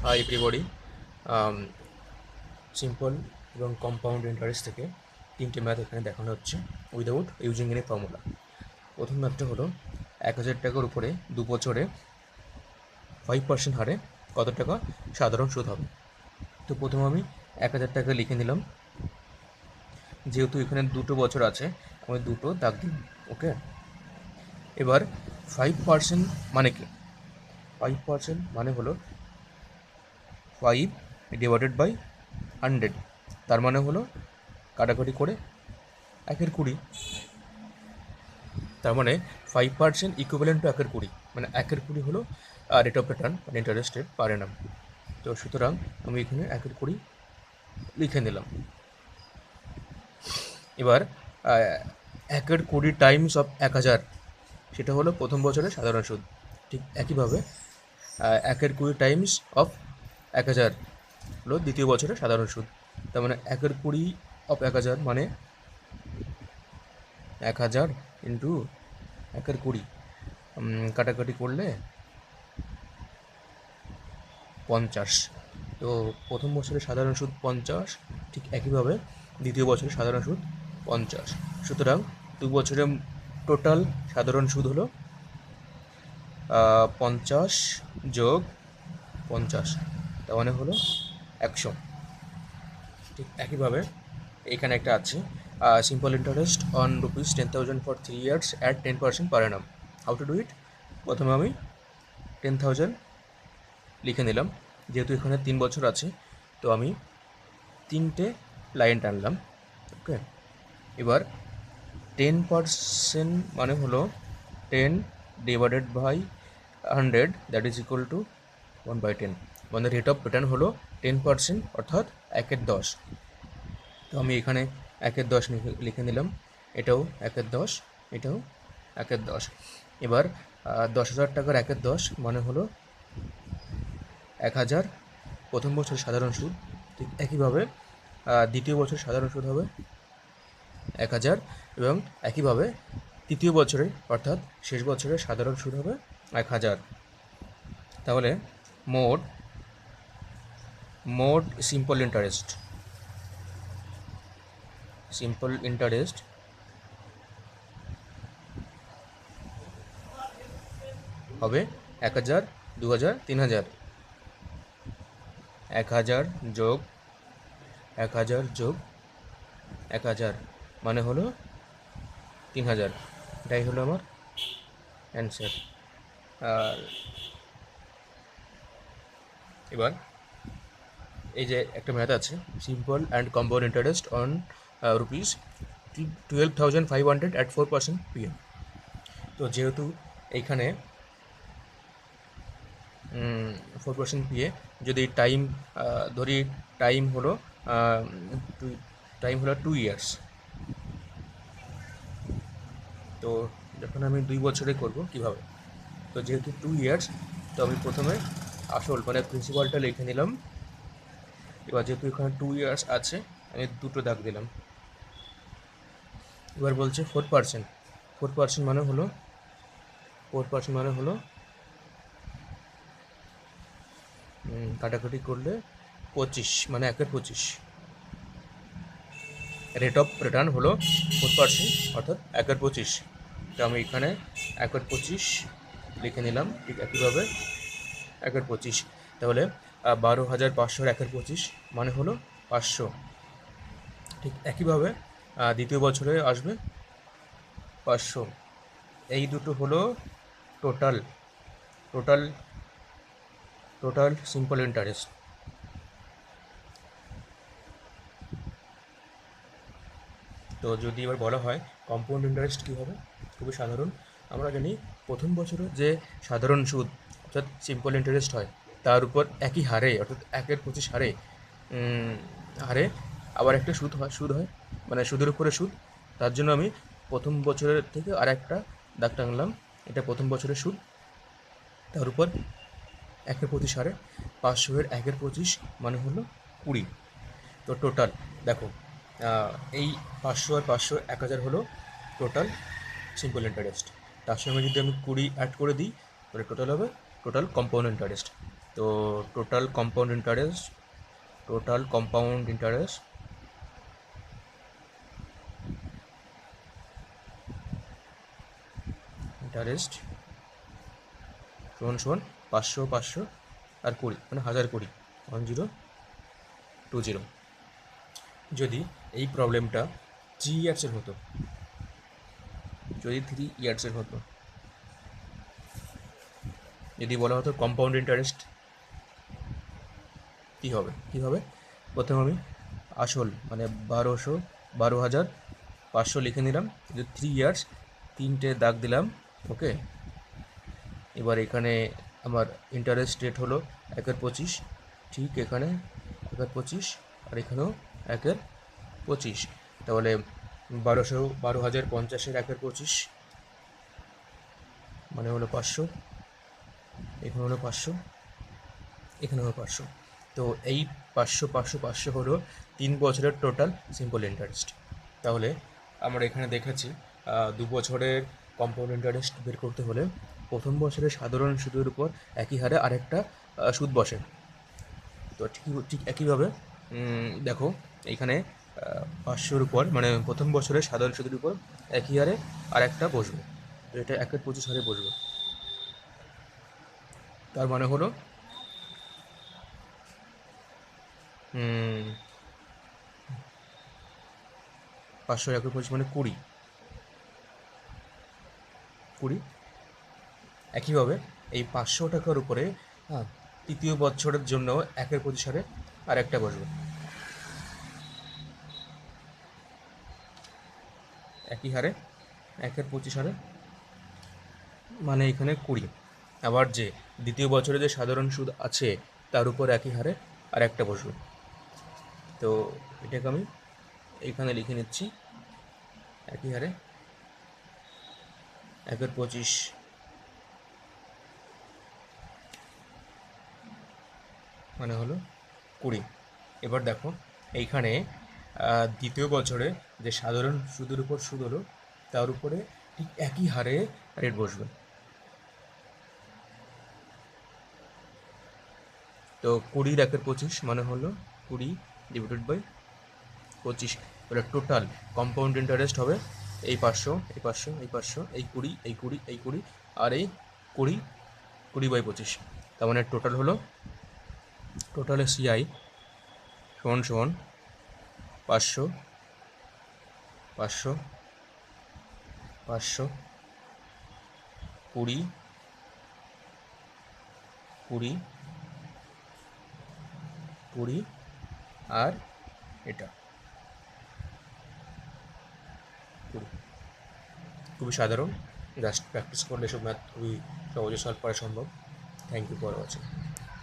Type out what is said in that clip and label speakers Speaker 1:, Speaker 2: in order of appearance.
Speaker 1: Hi everybody. Simple এবং compound interest থেকে তিনটে ম্যাথ এখানে দেখানো হচ্ছে উইদাউট ইউজিং এনি ফর্মুলা। প্রথম ম্যাথটা হলো 1,000 টাকার উপরে 2 বছরে 5% হারে কত টাকা সাধারণ সুদ হবে। তো প্রথমে আমি 1,000 টাকা লিখে নিলাম। যেহেতু এখানে 2 বছর আছে, আমি 2 দাগ দিই। ওকে, এবার 5% মানে কি? 5% মানে হলো 5/100, তার মানে হলো কাটাকাটি করে 1/20। তার মানে 5% ইকুইভ্যালেন্ট টু 1/20, মানে 1/20 হলো রেট অফ রিটার্ন মানে ইন্টারেস্ট রেট পার অ্যানাম। তো সুতরাং আমি এখানে 1/20 লিখে নিলাম। এবার 1/20 টাইমস অফ 1,000, সেটা হলো প্রথম বছরের সাধারণ সুদ। ঠিক একইভাবে 1/20 টাইমস অফ 1,000 হলো দ্বিতীয় বছরের সাধারণ সুদ। তার মানে 1/20 অফ 1,000 মানে 1,000 ইন্টু 1/20, কাটাকাটি করলে 50। তো প্রথম বছরের সাধারণ সুদ 50, ঠিক একইভাবে দ্বিতীয় বছরের সাধারণ সুদ 50। সুতরাং 2 বছরের টোটাল সাধারণ সুদ হলো 50 যোগ 50, তার মানে হলো 100। ঠিক একইভাবে এখানে একটা আছে simple interest on ₹10,000 for 3 years at 10% per Anam. How to do it? প্রথমে আমি 10,000 লিখে নিলাম। যেহেতু এখানে 3 বছর আছে, তো আমি 3টে লাইন টানলাম। ওকে, এবার 10% মানে হলো 10 divided by 100, that is equal to 1/10, মানে রেট অফ রিটার্ন হলো 10%, অর্থাৎ 1/10। তো আমি এখানে 1/10 লিখে নিলাম। এটাও 1/10, এটাও 1/10। এবার 10,000 টাকার 1/10 মানে হলো 1,000 প্রথম বছর সাধারণ সুদ। ঠিক একইভাবে দ্বিতীয় বছর সাধারণ সুদ হবে 1,000, এবং একইভাবে তৃতীয় বছরে অর্থাৎ শেষ বছরের সাধারণ সুদ হবে 1,000। তাহলে মোট মোট সিম্পল ইন্টারেস্ট হবে 1,000, 2,000, 3,000। 1,000 যোগ 1,000 যোগ 1,000 মানে হলো 3,000। এটাই হলো আমার অ্যান্সার। আর এবার এই যে একটা ম্যাথ আছে, simple and compound interest on ₹12,500 at 4% PM। তো যেহেতু এইখানে 4% পিএ, যদি টাইম ধরি, টাইম হলো টাইম হলো 2 years। তো যখন আমি 2 বছরে করব কীভাবে? তো যেহেতু 2 years, তো আমি প্রথমে আসল মানে প্রিন্সিপালটা লিখে নিলাম। এবার যেহেতু এখানে 2 years আছে, আমি 2টো দাগ দিলাম। এবার বলছে 4%। 4% মানে হলো 4% মানে হলো কাটাকাটি করলে 25, মানে 1/25। রেট অফ রিটার্ন হলো 4%, অর্থাৎ 1/25। তো আমি এখানে 1/25 লিখে নিলাম। ঠিক একইভাবে 1/25, তাহলে 12,500 1/25 মানে হলো 500। ঠিক একইভাবে দ্বিতীয় বছরে আসবে 500। এই দুটো হলো total total total simple interest. তো যদি এবার বলা হয় কম্পাউন্ড ইন্টারেস্ট কী হবে, খুবই সাধারণ। আমরা জানি প্রথম বছরের যে সাধারণ সুদ অর্থাৎ সিম্পল ইন্টারেস্ট হয়, তার উপর একই হারে অর্থাৎ 1/25 হারে হারে আবার একটা সুদ হয়, মানে সুদের উপরে সুদ। তার জন্য আমি প্রথম বছরের থেকে আর একটা দাগ টানলাম। এটা প্রথম বছরের সুদ, তার উপর 1/25 হারে 500-এর 1/25 মানে হলো 20। তো টোটাল দেখো, এই 500 আর 500 1,000 হলো টোটাল সিম্পল ইন্টারেস্ট। তার সঙ্গে যদি আমি 20 অ্যাড করে দিই, তাহলে টোটাল হবে টোটাল কম্পাউন্ড ইন্টারেস্ট। তো তো টোটাল কম্পাউন্ড ইন্টারেস্ট সমান 500 আর 20 মানে 1020 1020। যদি এই প্রবলেমটা 3 ইয়ার্সের হতো, যদি বলা হতো কম্পাউন্ড ইন্টারেস্ট কী হবে, প্রথমে আমি আসল মানে 12,500 লিখে নিলাম, যে 3 ইয়ার্স 3টে দাগ দিলাম, ওকে। এবার এখানে আমার ইন্টারেস্ট রেট হলো 1/25, ঠিক এখানে 1/25 আর এখানেও 1/25, তাহলে 12,50 1/25 মানে হলো 500, এখানে হলো 500, এখানে হলো 500। তো এই 500 হলো 3 বছরের টোটাল সিম্পল ইন্টারেস্ট। তাহলে আমরা এখানে দেখেছি 2 বছরের কম্পাউন্ড ইন্টারেস্ট বের করতে হলে প্রথম বছরের সাধারণ সুদের উপর একই হারে আরেকটা সুদ বসে। তো ঠিক একইভাবে দেখো এইখানে 500-র উপর মানে প্রথম বছরের সাধারণ সুদের উপর একই হারে আরেকটা বসবে, তো এটা 1/25 হারে বসবে। তার মানে হলো 500 1/25 মানে 20। একইভাবে এই 500 টাকার উপরে তৃতীয় বছরের জন্য 1/25 হারে আর একটা বসবে, একই হারে 1/25 হারে মানে এখানে 20। আবার যে দ্বিতীয় বছরে যে সাধারণ সুদ আছে তার উপর একই হারে আর একটা বসবে। তো এটাকে আমি এইখানে লিখে নিচ্ছি, একই হারে 1/25 মানে হলো 20। এবার দেখো এইখানে দ্বিতীয় বছরে যে সাধারণ সুদের উপর সুদ হলো তার উপরে ঠিক একই হারে রেট বসবে। তো 20 1/25 মানে হলো 20 / 25, তাহলে টোটাল কম্পাউন্ড ইন্টারেস্ট হবে এই 500 এই 500 এই 500 এই 20 এই 20 এই 20 আর এই 20/25। তার মানে টোটালে সিআই সমান 500 500 500 20 20 20 আর এটা 20। খুবই সাধারণ, জাস্ট প্র্যাকটিস করলে এসব ম্যাথ খুবই সহজে সলভ করা সম্ভব। Thank you for watching.